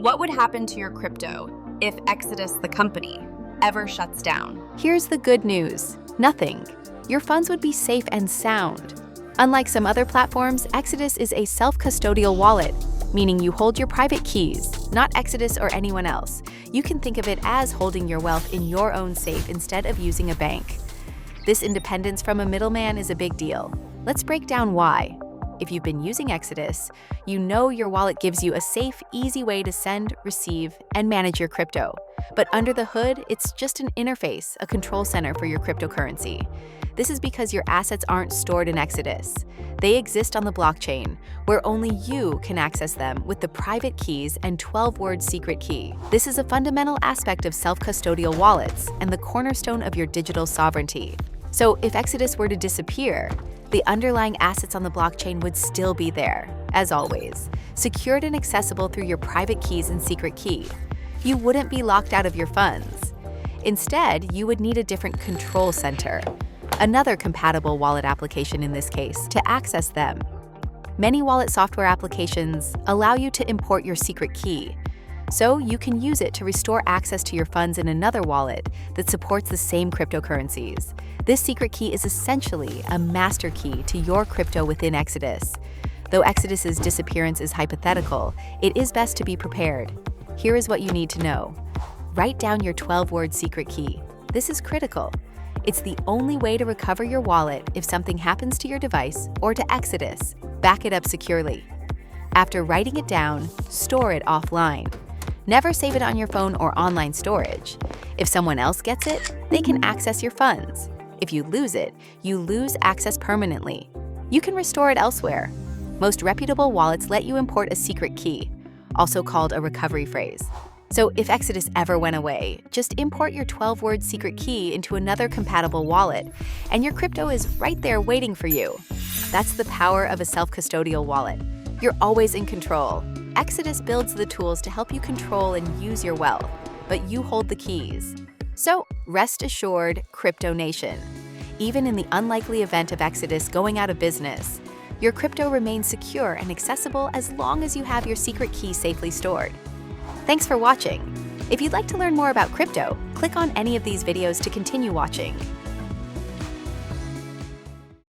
What would happen to your crypto if Exodus, the company, ever shuts down? Here's the good news. Nothing. Your funds would be safe and sound. Unlike some other platforms, Exodus is a self-custodial wallet, meaning you hold your private keys, not Exodus or anyone else. You can think of it as holding your wealth in your own safe instead of using a bank. This independence from a middleman is a big deal. Let's break down why. If you've been using Exodus, you know your wallet gives you a safe, easy way to send, receive, and manage your crypto. But under the hood, it's just an interface, a control center for your cryptocurrency. This is because your assets aren't stored in Exodus. They exist on the blockchain, where only you can access them with the private keys and 12-word secret key. This is a fundamental aspect of self-custodial wallets and the cornerstone of your digital sovereignty. So if Exodus were to disappear, the underlying assets on the blockchain would still be there, as always, secured and accessible through your private keys and secret key. You wouldn't be locked out of your funds. Instead, you would need a different control center, another compatible wallet application in this case, to access them. Many wallet software applications allow you to import your secret key, so you can use it to restore access to your funds in another wallet that supports the same cryptocurrencies. This secret key is essentially a master key to your crypto within Exodus. Though Exodus's disappearance is hypothetical, it is best to be prepared. Here is what you need to know. Write down your 12-word secret key. This is critical. It's the only way to recover your wallet if something happens to your device or to Exodus. Back it up securely. After writing it down, store it offline. Never save it on your phone or online storage. If someone else gets it, they can access your funds. If you lose it, you lose access permanently. You can restore it elsewhere. Most reputable wallets let you import a secret key, also called a recovery phrase. So if Exodus ever went away, just import your 12-word secret key into another compatible wallet, and your crypto is right there waiting for you. That's the power of a self-custodial wallet. You're always in control. Exodus builds the tools to help you control and use your wealth, but you hold the keys. So rest assured, Crypto Nation, even in the unlikely event of Exodus going out of business, your crypto remains secure and accessible as long as you have your secret key safely stored. Thanks for watching. If you'd like to learn more about crypto, click on any of these videos to continue watching.